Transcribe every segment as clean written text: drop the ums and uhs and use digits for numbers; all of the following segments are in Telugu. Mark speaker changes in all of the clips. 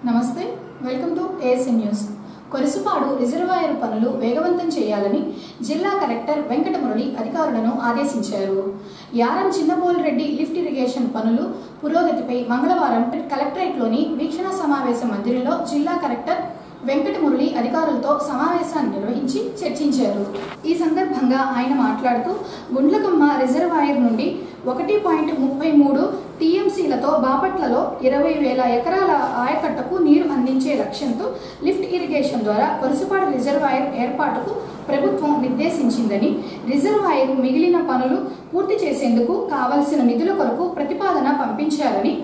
Speaker 1: నమస్తే, welcome to ASN news. Korasupadu reservoir పనులు వేగవంతం చేయాలని జిల్లా కలెక్టర్ వెంకటమురళి అధికారులను ఆదేశించారు. యారం చిన్నపోల్ రెడ్డి లిఫ్ట్ ఇరిగేషన్ పనులు పురోగతిపై మంగళవారం కలెక్టరేట్లోని వీక్షణ సమావేశ మందిరంలో జిల్లా కలెక్టర్ వెంకటమురళి అధికారులతో సమావేశాన్ని నిర్వహించి చర్చించారు. ఈ సందర్భంగా ఆయన మాట్లాడుతూ గుండ్లకమ్మ రిజర్వాయర్ నుండి 1.33 టీఎంసీలతో బాపట్లలో 20,000 ఎకరాల ఆయకట్టకు నీరు అందించే లక్ష్యంతో లిఫ్ట్ ఇరిగేషన్ ద్వారా కొరసుపాడు రిజర్వాయర్ ఏర్పాటుకు ప్రభుత్వం నిర్దేశించిందని, రిజర్వాయర్ మిగిలిన పనులు పూర్తి చేసేందుకు కావలసిన నిధుల కొరకు ప్రతిపాదన పంపించారని,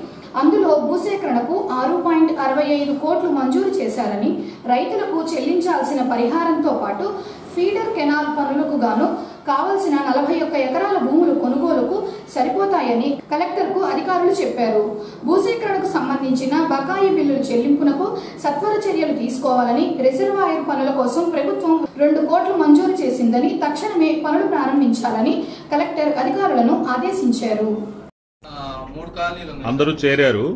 Speaker 1: అందులో భూసేకరణకు 6.65 కోట్లు మంజూరు చేశారని, రైతులకు చెల్లించాల్సిన పరిహారంతో పాటు ఫీడర్ కెనాల్ పనులకు గాను కావలసిన 41 ఎకరాల భూములు కొనుగోలుకు సరిపోతాయని కలెక్టర్కు అధికారులు చెప్పారు. భూసేకరణకు సంబంధించిన బకాయి బిల్లుల చెల్లింపునకు సత్వర చర్యలు తీసుకోవాలని, రిజర్వాయర్ పనుల కోసం ప్రభుత్వం 2 కోట్లు మంజూరు చేసిందని, తక్షణమే పనులు ప్రారంభించాలని కలెక్టర్ అధికారులను ఆదేశించారు.
Speaker 2: అందరూ చేరారు.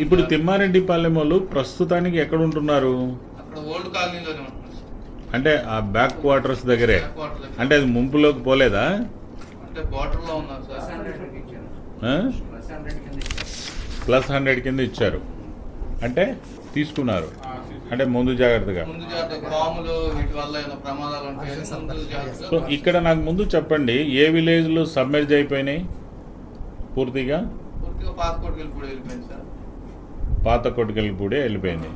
Speaker 2: ఇప్పుడు తిమ్మారెడ్డిపాలెం వాళ్ళు ప్రస్తుతానికి ఎక్కడ ఉంటున్నారు? అంటే ఆ బ్యాక్ క్వార్టర్స్ దగ్గరే. అంటే అది ముంపులోకి పోలేదా? +100 కింద ఇచ్చారు అంటే తీసుకున్నారు, అంటే ముందు జాగ్రత్తగా. సో ఇక్కడ నాకు ముందు చెప్పండి, ఏ విలేజ్లు సబ్మెర్జ్ అయిపోయినాయి పూర్తిగా? పాత కొట్టుకెళ్ళిపూడి వెళ్ళిపోయినాయి.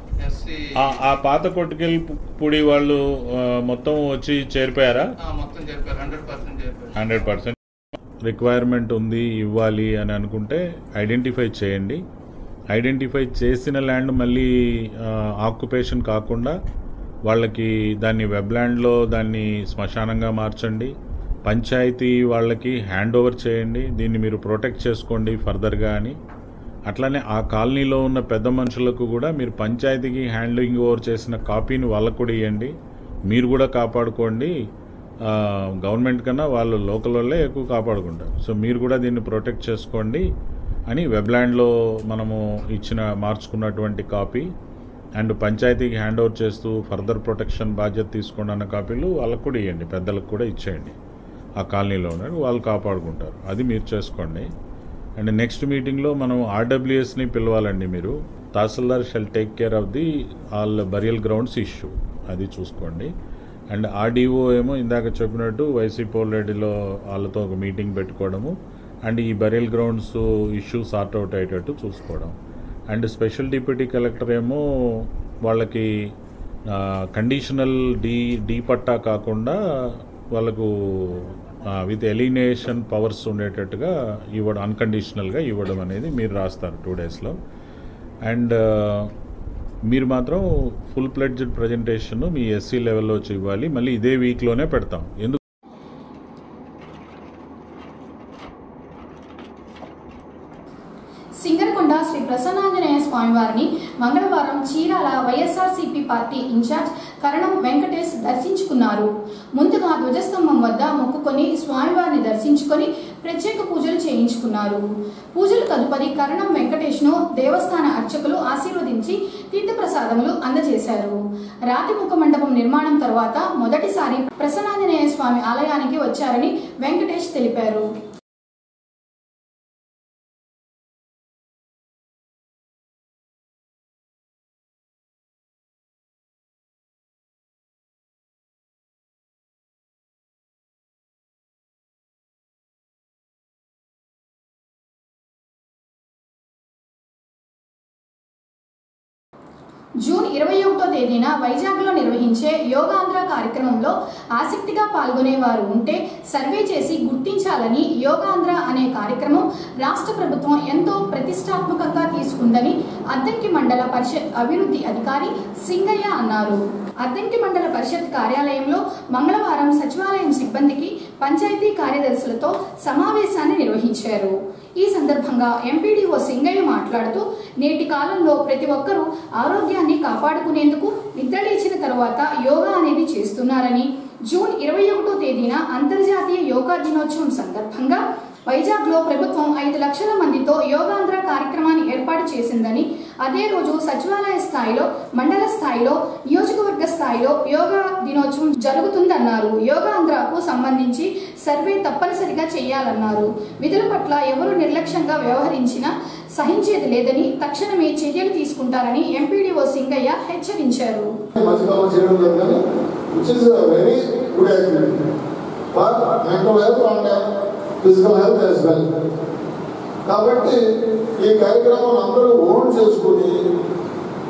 Speaker 2: ఆ పాత కొట్టుకెళ్ళిపూడి వాళ్ళు మొత్తం వచ్చి చేరిపోయారా? 100% రిక్వైర్మెంట్ ఉంది ఇవ్వాలి అని అనుకుంటే ఐడెంటిఫై చేయండి. ఐడెంటిఫై చేసిన ల్యాండ్ మళ్ళీ ఆక్యుపేషన్ కాకుండా వాళ్ళకి దాన్ని వెబ్ల్యాండ్లో దాన్ని శ్మశానంగా మార్చండి. పంచాయతీ వాళ్ళకి హ్యాండ్ ఓవర్ చేయండి. దీన్ని మీరు ప్రొటెక్ట్ చేసుకోండి ఫర్దర్గా అని. అట్లానే ఆ కాలనీలో ఉన్న పెద్ద మనుషులకు కూడా మీరు పంచాయతీకి హ్యాండింగ్ ఓవర్ చేసిన కాపీని వాళ్ళకు కూడా ఇవ్వండి. మీరు కూడా కాపాడుకోండి. గవర్నమెంట్ కన్నా వాళ్ళు లోకల్ వాళ్ళే ఎక్కువ కాపాడుకుంటారు. సో మీరు కూడా దీన్ని ప్రొటెక్ట్ చేసుకోండి అని వెబ్ల్యాండ్లో మనము మార్చుకున్నటువంటి కాపీ అండ్ పంచాయతీకి హ్యాండ్ ఓవర్ చేస్తూ ఫర్దర్ ప్రొటెక్షన్ బాధ్యత తీసుకోండి అన్న కాపీలు వాళ్ళకు కూడా ఇవ్వండి. పెద్దలకు కూడా ఇచ్చేయండి. ఆ కాలనీలో ఉన్నారు, వాళ్ళు కాపాడుకుంటారు. అది మీరు చేసుకోండి. అండ్ నెక్స్ట్ మీటింగ్లో మనం ఆర్డబ్ల్యూఎస్ని పిలవాలండి. మీరు తహసీల్దార్ shall take care of the all burial grounds issue, అది చూసుకోండి. అండ్ ఆర్డీఓ ఏమో ఇందాక చెప్పినట్టు వైసీ పోల్రెడ్డిలో వాళ్ళతో ఒక మీటింగ్ పెట్టుకోవడము అండ్ ఈ burial grounds issue sort out అయ్యేటట్టు చూసుకోవడం. అండ్ స్పెషల్ డిప్యూటీ కలెక్టర్ ఏమో వాళ్ళకి కండిషనల్ డి పట్టా కాకుండా వాళ్ళకు విత్ ఎలినేషన్ పవర్స్ ఉండేటట్టుగా ఇవ్వడం, అన్కండిషనల్గా ఇవ్వడం అనేది మీరు రాస్తారు 2 డేస్లో. అండ్ మీరు మాత్రం ఫుల్ ప్లెడ్జ్డ్ ప్రజెంటేషన్ మీ ఎస్సీ లెవెల్లో వచ్చి ఇవ్వాలి. మళ్ళీ ఇదే వీక్లోనే పెడతాం. ఎందుకు
Speaker 1: సింగరకొండ శ్రీ ప్రసన్నాంజనేయ స్వామివారిని మంగళవారం చీరాల వైఎస్ఆర్సీపీ పార్టీ ఇన్ఛార్జ్ కరణం వెంకటేష్ దర్శించుకున్నారు. ముందుగా ధ్వజస్తంభం వద్ద మొక్కుకొని స్వామివారిని దర్శించుకొని ప్రత్యేక పూజలు చేయించుకున్నారు. పూజలు తదుపరి కరణం వెంకటేష్ను దేవస్థాన అర్చకులు ఆశీర్వదించి తీర్థప్రసాదములు అందజేశారు. రాతిముఖ మండపం నిర్మాణం తర్వాత మొదటిసారి ప్రసన్నాంజనేయ స్వామి ఆలయానికి వచ్చారని వెంకటేష్ తెలిపారు. జూన్ 21వ తేదీన వైజాగ్లో నిర్వహించే యోగాంధ్ర కార్యక్రమంలో ఆసక్తిగా పాల్గొనేవారు ఉంటే సర్వే చేసి గుర్తించాలని యోగాంధ్ర అనే కార్యక్రమం రాష్ట్ర ప్రభుత్వం ఎంతో ప్రతిష్టాత్మకంగా తీసుకుందని అద్దంకి మండల పరిషత్ అభివృద్ధి అధికారి సింగయ్య అన్నారు. అద్దంకి మండల పరిషత్ కార్యాలయంలో మంగళవారం సచివాలయం సిబ్బందికి పంచాయతీ కార్యదర్శులతో సమావేశాన్ని నిర్వహించారు. ఈ సందర్భంగా ఎంపీడీఓ సింగయ్య మాట్లాడుతూ నేటి కాలంలో ప్రతి ఒక్కరూ ఆరోగ్యాన్ని కాపాడుకునేందుకు నిద్రలేచిన తర్వాత యోగా అనేది చేస్తున్నారని, జూన్ 21వ తేదీన అంతర్జాతీయ యోగా దినోత్సవం సందర్భంగా వైజాగ్లో ప్రభుత్వం 5 లక్షల మందితో యోగాంధ్ర కార్యక్రమాన్ని ఏర్పాటు చేసి అదే రోజు సచివాలయ స్థాయిలో, మండల స్థాయిలో, నియోజకవర్గ స్థాయిలో యోగా దినోత్సవం జరుగుతుందన్నారు. యోగాంధ్రకు సంబంధించి సర్వే తప్పనిసరిగా చేయాలన్నారు. విధుల పట్ల ఎవరు నిర్లక్ష్యంగా వ్యవహరించినా సహించేది లేదని, తక్షణమే చర్యలు తీసుకుంటారని ఎంపీడీఓ సింగయ్య హెచ్చరించారు.
Speaker 3: కాబట్టి ఈ కార్యక్రమాన్ని అందరూ ఓన్ చేసుకుని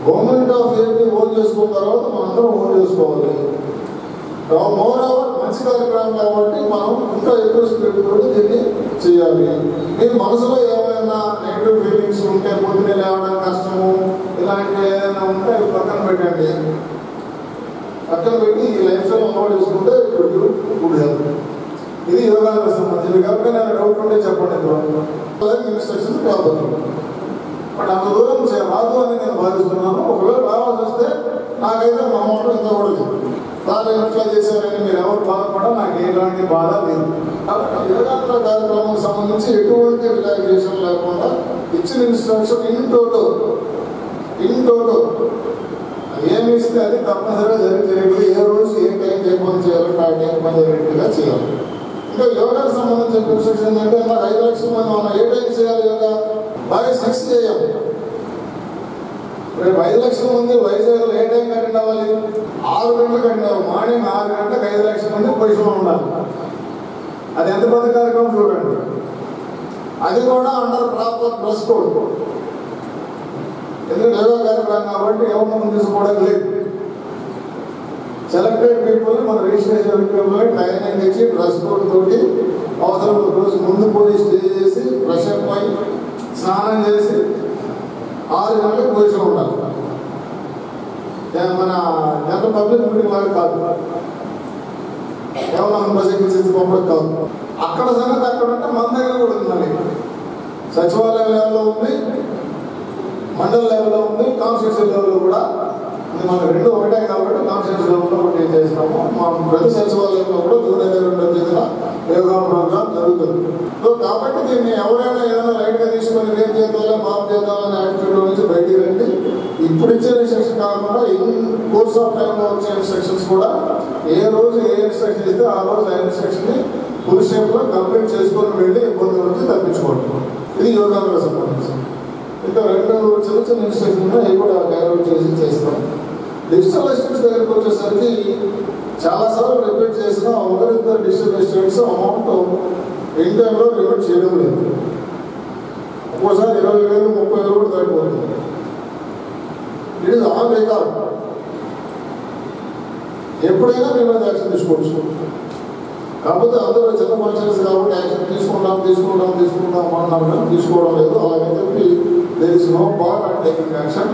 Speaker 3: గవర్నమెంట్ ఆఫ్ ఏపీ ఓన్ చేసుకున్న తర్వాత మనందరం ఓన్ చేసుకోవాలి. మోర్ ఓవర్ మంచి కార్యక్రమం కాబట్టి మనం ఇంకా ఎక్కువ స్పీడ్ తోటి దీన్ని చేయాలి. మీ మనసులో ఏమైనా నెగిటివ్ ఫీలింగ్స్ ఉంటే, పొద్దునే లేవడం కష్టము, ఇలాంటివి ఏదైనా ఉంటే అవి పక్కన పెట్టండి. పక్కన పెట్టి ఈ లైఫ్ స్టైల్ అలవాటు చేసుకుంటే గుడ్ హెల్త్. ఇది యోగానికి సంబంధించింది కాబట్టి నేను డౌట్ ఉంటే చెప్పండి. ఇన్స్ట్రక్షన్స్ కావాలి, బట్ అంత దూరం రాదు అని నేను భావిస్తున్నాను. ఒకవేళ రావాల్సి వస్తే నాకైతే మా మాట ఇంత కూడా సార్ ఎట్లా చేశారని మీరు ఎవరు బాధపడా నాకు ఎలాంటి బాధ లేదు. కాబట్టి యోగాంధ్ర కార్యక్రమానికి సంబంధించి ఎటువంటి రిలాక్సేషన్ లేకుండా ఇచ్చిన ఇన్స్ట్రక్షన్ ఇన్ టోటో ఏమి ఇస్తే అది తప్పనిసరిగా జరిగేది. ఏ రోజు ఏ టైం ఏ పని చేయాలో ఆ టైం పని జరిగేట్టుగా చేయాలి. ఇంకా యోగాకి సంబంధించిన ఇన్స్ట్రక్షన్ అంటే నాకు 5 లక్షల మంది మనం ఏ టైం చేయాలి యోగా? బాగా 6 చేయాలి. రేపు 5 లక్షల మంది వైజాగ్లో ఏ టైం అటెండ్ అవ్వాలి? 6 గంటలకు అటెండ్ అవ్వాలి. మార్నింగ్ 6 గంటలకు 5 లక్షల మంది పొజిషన్లో ఉండాలి. అది ఎంత పెద్ద కార్యక్రమం చూడండి. అది కూడా అండర్ ప్రాపర్ డ్రెస్ కోడ్. ఎందుకంటే యోగా కార్యక్రమం కాబట్టి ఎవరు మనం తీసుకోవడం లేదు. సెలెక్టెడ్ పీపుల్ మన రిజిస్ట్రేషన్ ట్రైనింగ్ ఇచ్చి డ్రెస్ కోడ్ తోటి అవసరం రోజు ముందు పోయి స్టే చేసి ఫ్రెష్ అప్ అయి స్నానం చేసి 6 గంటలకు పొజిషన్ ఉండాలి. మన జనరల్ పబ్లిక్ మీటింగ్ లాగా కాదు, కేవలం బస్సు పంపడం కాదు. అక్కడ సంగతి అక్కడ ఉంటే మన దగ్గర కూడా ఉండాలి. సచివాలయం లెవెల్లో ఉంది, మండల లెవెల్లో ఉంది, కాన్స్టిట్యూషన్ లెవెల్లో కూడా మనం 2 ఒకటే కాబట్టి కాన్స్టిట్యూషన్ లెవెల్లో ఒకటి చేస్తాము. మా ప్రతి సచివాలయంలో కూడా జూలై 2వ తేదీన యోగా ప్రోగ్రామ్ జరుగుతుంది. సో కాబట్టి దీన్ని ఎవరైనా ఏదైనా లైట్గా తీసుకొని రేపు చేద్దాం బాబు చేద్దామనే యాటిట్యూడ్ నుంచి బయటికి రండి. ఇప్పుడు ఇచ్చే ఇన్స్ట్రక్షన్ కాకుండా ఇన్ కోర్స్ ఆఫ్ టైంలో వచ్చే ఇన్స్ట్రక్షన్స్ కూడా ఏ రోజు ఏ ఇన్స్ట్రక్షన్ ఇస్తే ఆ రోజు ఆ ఇన్స్ట్రక్షన్ని ఫుల్ స్టెప్లో కంప్లీట్ చేసుకొని వెళ్ళి ఇబ్బంది నుంచి తప్పించుకోవడం. ఇది యోగాకు సంబంధించింది. ఇంకా 2 చిన్న చిన్న ఇన్స్ట్రక్షన్ అవి కూడా క్యారీ చేస్తాం. డిజిటల్ అసిస్టెంట్స్ దగ్గరికి వచ్చేసరికి చాలాసార్లు రిపీట్ చేసిన ఒకరిద్దరు డిజిటల్ అసిస్టెంట్స్ అమౌంట్ ఇన్ టైంలో రిపీట్ చేయడం లేదు. ఒక్కోసారి 20,000 30,000 కూడా సరిపోతుంది. It is on record. ఎప్పుడైనా మీ మీద యాక్షన్ తీసుకోవచ్చు. కాకపోతే అందరూ చిన్న ఫంక్షన్స్ కాబట్టి యాక్షన్ తీసుకుంటాం అన్నారు కానీ తీసుకోవడం లేదు. అలాగే చెప్పి there is no bar and taking action.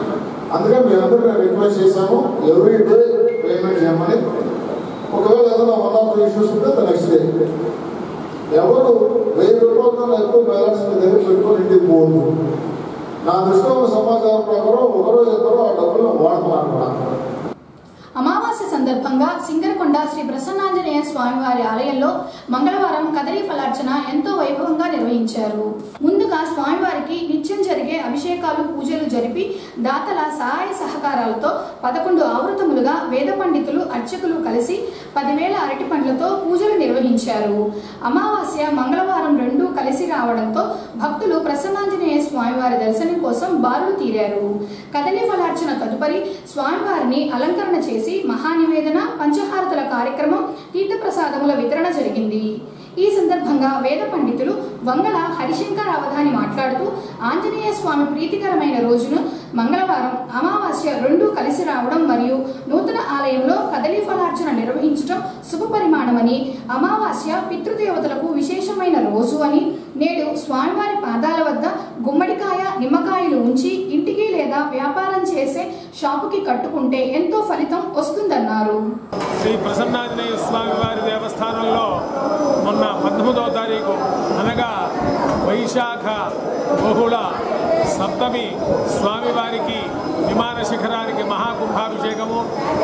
Speaker 3: అందుకే మీ అందరూ నేను రిక్వెస్ట్ చేశాను ఎవ్రీ డే పేమెంట్ చేయమని. ఒకవేళ ఏదైనా 1 or 2 ఇష్యూస్ ఉంటే నెక్స్ట్ డే. ఎవరు 1000 రూపాయల కన్నా ఎక్కువ బ్యాలెన్స్ మీ దగ్గర పెట్టుకొని ఇంటికి పోదు. నా దృష్టిలో ఉన్న సమాచారం ప్రకారం ఒకరో ఇద్దరు ఆ డబ్బులు వాడుతున్నారు.
Speaker 1: అమావాస్య సందర్భంగా సింగరకొండ శ్రీ ప్రసన్నాంజనేయ స్వామివారి ఆలయంలో మంగళవారం కదలి ఫలార్చన ఎంతో వైభవంగా నిర్వహించారు. ముందుగా స్వామివారికి నిత్యం జరిగే అభిషేకాలు, పూజలు జరిపి దాతల సహాయ సహకారాలతో 11 ఆవృతములుగా వేద పండితులు, అర్చకులు కలిసి 10,000 అరటి పండ్లతో పూజలు నిర్వహించారు. అమావాస్య మంగళవారం 2 కలిసి రావడంతో భక్తులు ప్రసన్నాంజనేయ స్వామివారి దర్శనం కోసం బారులు తీరారు. కదలి ఫలార్చన తదుపరి స్వామివారిని అలంకరణ చేసి మహానివేదన, పంచహారతుల కార్యక్రమం, తీర్థప్రసాదముల వితరణ జరిగింది. ఈ సందర్భంగా వేద పండితులు వంగల హరిశంకర అవధాని మాట్లాడుతూ ఆంజనేయ స్వామి ప్రీతికరమైన రోజును మంగళవారం అమావాస్య 2 కలిసి రావడం మరియు నూతన ఆలయంలో కదలి ఫలార్చన నిర్వహించడం శుభపరిమాణమని, అమావాస్య పితృదేవతలకు విశేషమైన రోజు అని, నేడు స్వామివారి పాదాల వద్ద గుమ్మడికాయ, నిమ్మకాయలు ఉంచి ఇంటికి లేదా వ్యాపారం చేసే షాపుకి కట్టుకుంటే ఎంతో ఫలితం వస్తుందన్నారు.
Speaker 4: శ్రీ ప్రసన్నాంజనేయ స్వామి వారి దేవస్థానంలో మొన్న 19వ తారీఖు అనగా వైశాఖ బహుళ సప్తమి స్వామివారికి విమాన శిఖరానికి మహాకుంభాభిషేకము,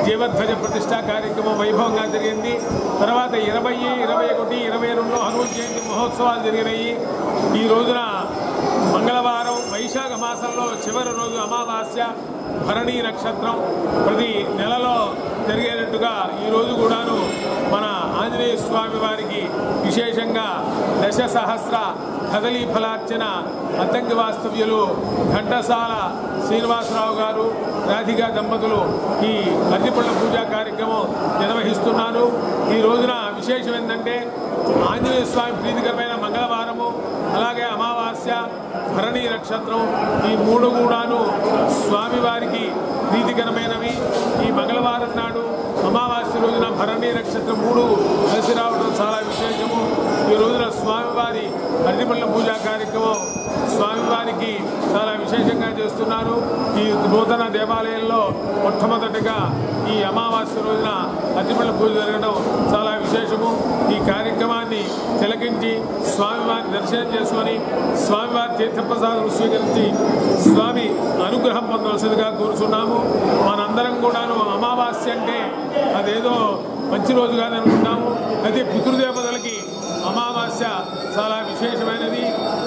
Speaker 4: జీవధ్వజ ప్రతిష్టా కార్యక్రమం వైభవంగా జరిగింది. తర్వాత 20, 21, 22 హనుమ జయంతి మహోత్సవాలు జరిగినాయి. ఈ రోజున మంగళవారం వైశాఖ మాసంలో చివరి రోజు అమావాస్య భరణీ నక్షత్రం ప్రతి నెలలో జరిగేటట్టుగా ఈరోజు కూడాను మన ఆంజనేయ స్వామి వారికి విశేషంగా దశసహస్ర కదలీ ఫలార్చన అద్దంకి వాస్తవ్యులు ఘంటసాల శ్రీనివాసరావు గారు రాధికా దంపతులు ఈ అరటిపళ్ళ పూజా కార్యక్రమం నిర్వహిస్తున్నారు. ఈ రోజున విశేషం ఏంటంటే ఆంజనేయ స్వామి ప్రీతికరమైన మంగళవారము, అలాగే అమావాస్య, భరణీ నక్షత్రం ఈ మూడు కూడాను స్వామివారికి ప్రీతికరమైనవి. ఈ మంగళవారం నాడు అమావాస్య రోజున భరణీ నక్షత్రం మూడు కలిసి రావడం చాలా విశేషము. ఈ రోజున స్వామివారి అరటిపళ్ళ పూజా కార్యక్రమం స్వామివారికి చాలా విశేషంగా చేస్తున్నారు. ఈ నూతన దేవాలయంలో మొట్టమొదటిగా ఈ అమావాస్య రోజున అరటిపళ్ళ పూజ జరగడం చాలా విశేషము. ఈ కార్యక్రమాన్ని తిలకించి స్వామివారిని దర్శనం చేసుకొని స్వామివారి తీర్థప్రసాదం స్వీకరించి స్వామి అనుగ్రహం పొందవలసిందిగా కోరుతున్నాము. మనందరం కూడాను అమావాస్య అంటే అదేదో మంచి రోజు కాదనుకుంటాము. అయితే పితృదేవతలకి అమావాస్య చాలా విశేషమైనది.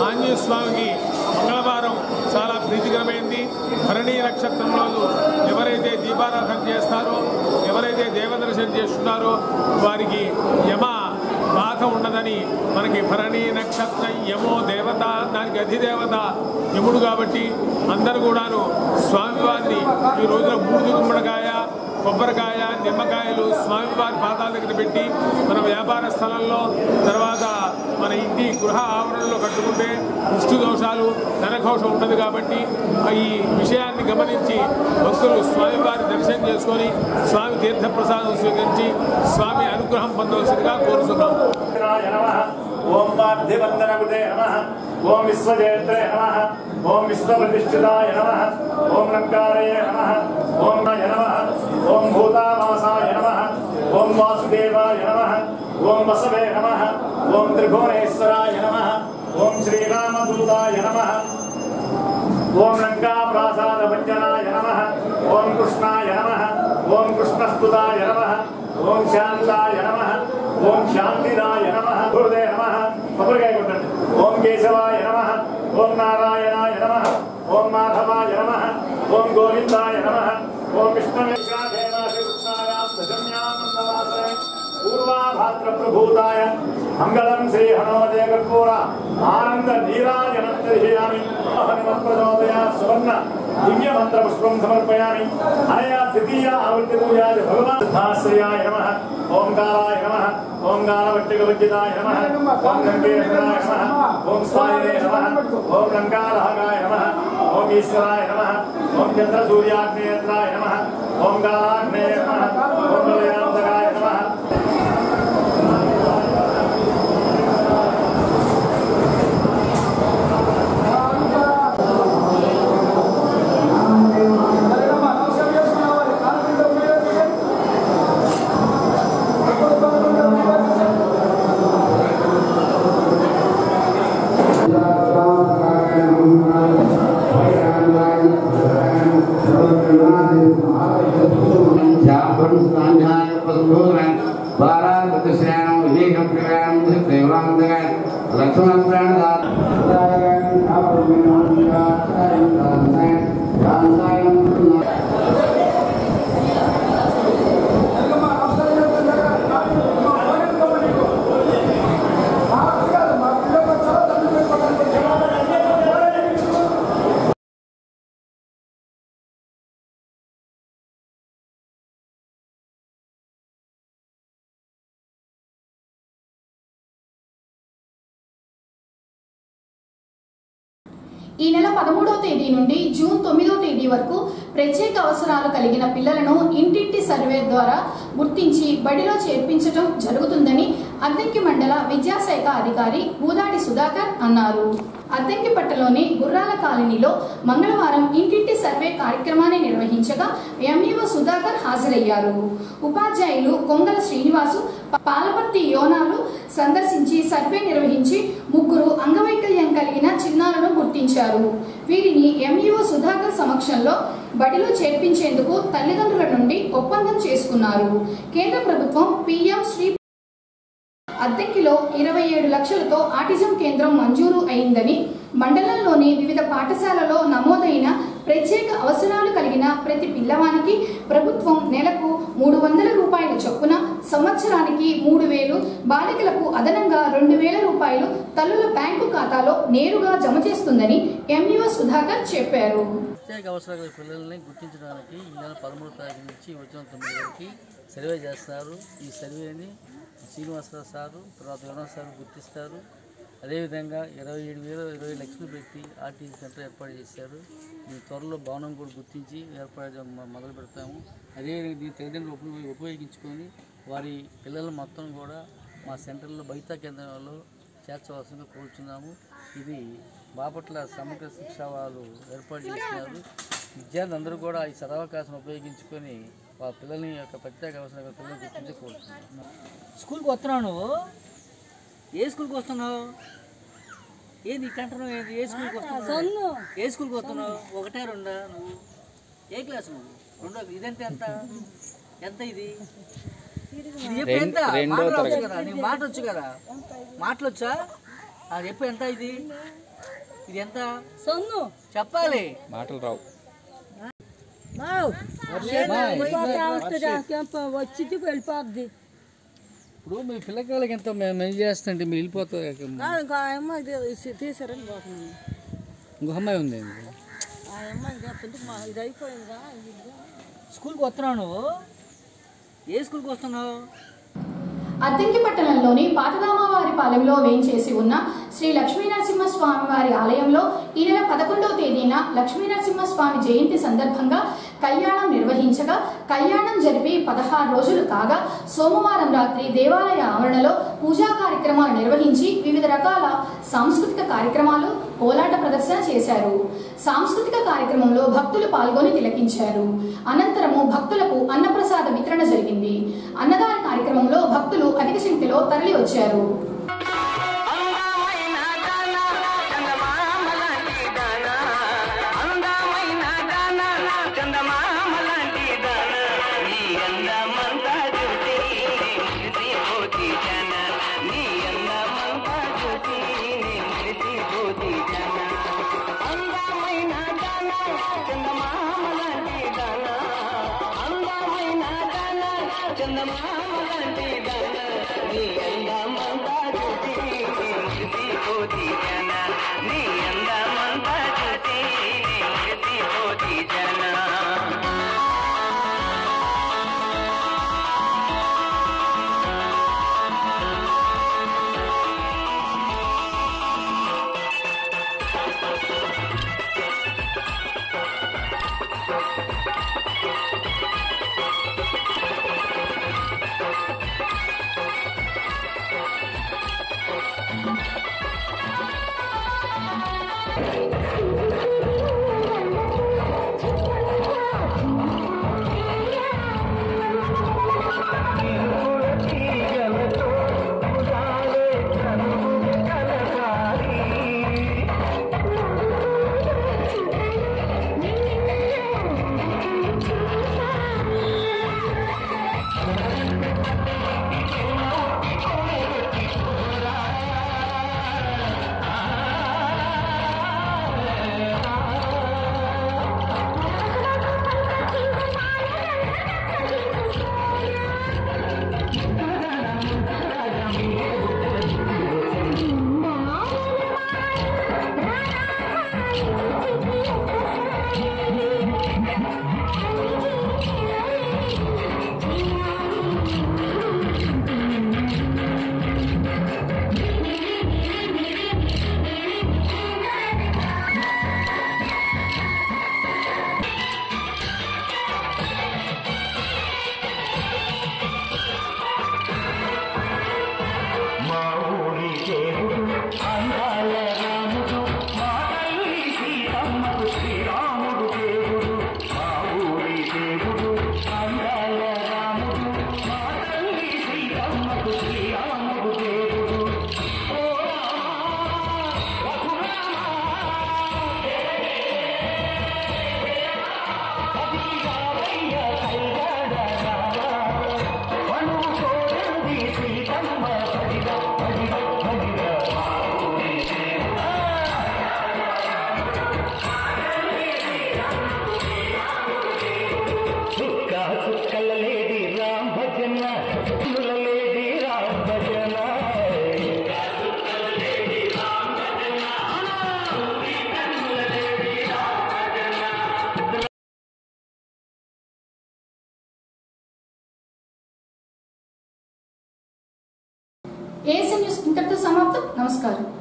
Speaker 4: ఆంజనేయ స్వామికి మంగళవారం చాలా ప్రీతికరమైంది. భరణీ నక్షత్రం రోజు ఎవరైతే దీపారాధన చేస్తారో, ఎవరైతే దేవదర్శనం చేస్తున్నారో వారికి యమ బాధ ఉండదని మనకి భరణీ నక్షత్రం యమో దేవత, దానికి అధిదేవత యముడు కాబట్టి అందరూ కూడాను స్వామివారిని ఈ రోజున బూడిద గుమ్మడికాయ, కొబ్బరికాయ, నిమ్మకాయలు స్వామివారి పాదాల దగ్గర పెట్టి మన వ్యాపార స్థలంలో, తర్వాత మన ఇంటి గృహ ఆవరణలో కట్టుకుంటే దృష్టి దోషాలు, నరఘోషం ఉండదు కాబట్టి ఈ విషయాన్ని గమనించి భక్తులు స్వామివారి దర్శనం చేసుకొని స్వామి తీర్థప్రసాదం స్వీకరించి స్వామి అనుగ్రహం పొందవలసిందిగా కోరుతున్నాం.
Speaker 5: ఓం పార్థివందనగుతే నమః, ఓం విశ్వజయత్రే నమః, ఓం విశ్వప్రతిష్ఠితాయ నమః, ఓం లంకారయ నమః, ఓం నయ నమః, ఓం భూతావాసాయ నమః, ఓం వాసుదేవాయ నమః, ఓం వసవే నమః, ఓం త్రిభువనేశ్వరాయ నమః, ఓం శ్రీరామదూతాయ నమః, ఓం లంకాప్రాసాదభంజనాయ నమః, ఓం కృష్ణాయ నమః, ఓం కృష్ణస్తుతాయ నమః, ఓం శాంతాయ నమః, ఓం శాంతిదాయ నమః, గురుదే నమః, కొబ్బరికాయ కొట్టండి. ఓం కేశవాయ నమః, ఓం నారాయణాయ నమః, ఓం మాధవాయ నమః, ఓం గోవిందాయ నమః, ఓం విష్ణవే పూర్వాభాద్రప్రభూతాయ మంగళం శ్రీ హనుమతే కర్పూర ఆనంద నీరాజనం దర్శయామి. ప్రచోదయాత్ సువర్ణ దివ్య మంత్ర పుష్పం సమర్పయామి. అనయా ద్వితీయ ఆవృత్తి పూజాది భగవాన్ సిద్ధాశ్రయాయ నమః, ఓంకారాయ నమః, ఓం గానవట్టికవజ్జితాయ నమః, ఓం గంగేశ్వరాయ నమః, ఓం స్థాయినే నమః, ఓం లంకారహకాయ నమః, ఓం ఈశ్వరాయ నమః, ఓం చంద్రసూర్యాగ్నేత్రాయ నమః, ఓం గానాగ్నేయ నమః, ఓం నిలయాంతకాయ నమః.
Speaker 1: ఈ నెల 13వ తేదీ నుండి జూన్ 9వ తేదీ వరకు ప్రత్యేక అవసరాలు కలిగిన పిల్లలను ఇంటింటి సర్వే ద్వారా గుర్తించి బడిలో చేర్పించడం జరుగుతుందని అద్దంకి మండల విద్యాశాఖ అధికారి బూదాడి సుధాకర్ అన్నారు. అద్దంకిపట్టలోని గుర్రాల కాలనీలో మంగళవారం ఇంటింటి సర్వే కార్యక్రమాన్ని నిర్వహించగా ఎంఈఓ సుధాకర్ హాజరయ్యారు. ఉపాధ్యాయులు కొంగల శ్రీనివాసు, పాలపర్తి యోనాలు సందర్శించి సర్వే నిర్వహించి 3 అంగవైకల్యం కలిగిన చిన్నారులను గుర్తించారు. వీరిని ఎంఈఓ సుధాకర్ సమక్షంలో బడిలో చేర్పించేందుకు తల్లిదండ్రుల నుండి ఒప్పందం చేసుకున్నారు. కేంద్ర ప్రభుత్వం పీఎం శ్రీ అద్దెకిలో 27 లక్షలతో ఆటిజం కేంద్రం మంజూరు అయిందని మండలంలోని వివిధ పాఠశాలలో నమోదైన ప్రత్యేక అవసరాలు కలిగిన ప్రతి పిల్లవానికి ప్రభుత్వం నెలకు 300 రూపాయల చొప్పున సంవత్సరానికి 3000, బాలికలకు అదనంగా 2000 రూపాయలు తల్లుల బ్యాంకు ఖాతాలో నేరుగా జమ చేస్తుందని ఎంఈఓ సుధాకర్ చెప్పారు.
Speaker 6: ప్రత్యేక అవసరాల పిల్లల్ని గుర్తించడానికి ఈ నెల 13వ తారీఖు నుంచి వచ్చిన 9 వరకు సర్వే చేస్తారు. ఈ సర్వేని శ్రీనివాసరావు సారు తర్వాత వినోద్ సార్ గుర్తిస్తారు. అదేవిధంగా 27,000 లక్షలు పెట్టి ఆర్టీసీ సెంటర్ ఏర్పాటు చేశారు. ఈ త్వరలో భవనం కూడా గుర్తించి ఏర్పాటు మొదలు పెడతాము. అదేవిధంగా దీని తల్లిదండ్రులు ఉపయోగించుకొని వారి పిల్లల మొత్తం కూడా మా సెంటర్లో బైతా కేంద్రంలో చేర్చవలసిందిగా కోరుచున్నాము. ఇది బాపట్ల సమగ్ర శిక్షా వాళ్ళు ఏర్పాటు చేస్తున్నారు. విద్యార్థులందరూ కూడా ఈ సదవకాశం ఉపయోగించుకొని వాళ్ళ పిల్లల్ని యొక్క ప్రత్యేక అవసరం పిల్లల్ని గుర్తించి కోరుతున్నాను. స్కూల్కి వస్తున్నావు నువ్వు? ఏ స్కూల్కి వస్తున్నావు? ఏది కంటున్నావు? ఏది ఏ స్కూల్కి వస్తున్నావు? ఏ స్కూల్కి వస్తున్నావు? 1, 2 నువ్వు ఏ క్లాస్ నువ్వు? 2. ఇదంతా ఎంత ఎంత ఇది చెప్పు. ఎంత మాట్లాడచ్చు కదా, నీకు మాట వచ్చు కదా, మాటలొచ్చా? అది చెప్పు ఎంత ఇది ఎంత చెప్పాలి, మాటలు రావు.
Speaker 7: వచ్చి వెళ్ళిపోద్ది.
Speaker 6: ఇప్పుడు మీ పిల్లకాయలకి ఎంత మెయిన్ చేస్తుంటే మీరు వెళ్ళిపోతారు.
Speaker 7: తీసారని పోతున్నాను.
Speaker 6: ఇంకో అమ్మాయి ఉంది.
Speaker 7: ఆ అమ్మాయి చెప్తుంటే ఇది అయిపోయిందా?
Speaker 6: స్కూల్కి వస్తున్నావు నువ్వు? ఏ స్కూల్కి వస్తున్నావు?
Speaker 1: అద్దంకి పట్టణంలోని పాతదామవారిపాలెంలో వేయించేసి ఉన్న శ్రీ లక్ష్మీనరసింహస్వామి వారి ఆలయంలో ఈ నెల 11వ తేదీన లక్ష్మీనరసింహస్వామి జయంతి సందర్భంగా కళ్యాణం నిర్వహించగా కళ్యాణం జరిపి 16 రోజులు కాగా సోమవారం రాత్రి దేవాలయ ఆవరణలో పూజా కార్యక్రమాలు నిర్వహించి వివిధ రకాల సాంస్కృతిక కార్యక్రమాలు, కోలాట ప్రదర్శన చేశారు. సాంస్కృతిక కార్యక్రమంలో భక్తులు పాల్గొని తిలకించారు. అనంతరము భక్తులకు అన్నప్రసాద వితరణ జరిగింది. అన్నదాన కార్యక్రమంలో భక్తులు అధిక సంఖ్యలో తరలి వచ్చారు. ఏఎస్ఎన్ న్యూస్ ఇంతటితో సమాప్తం. నమస్కారం.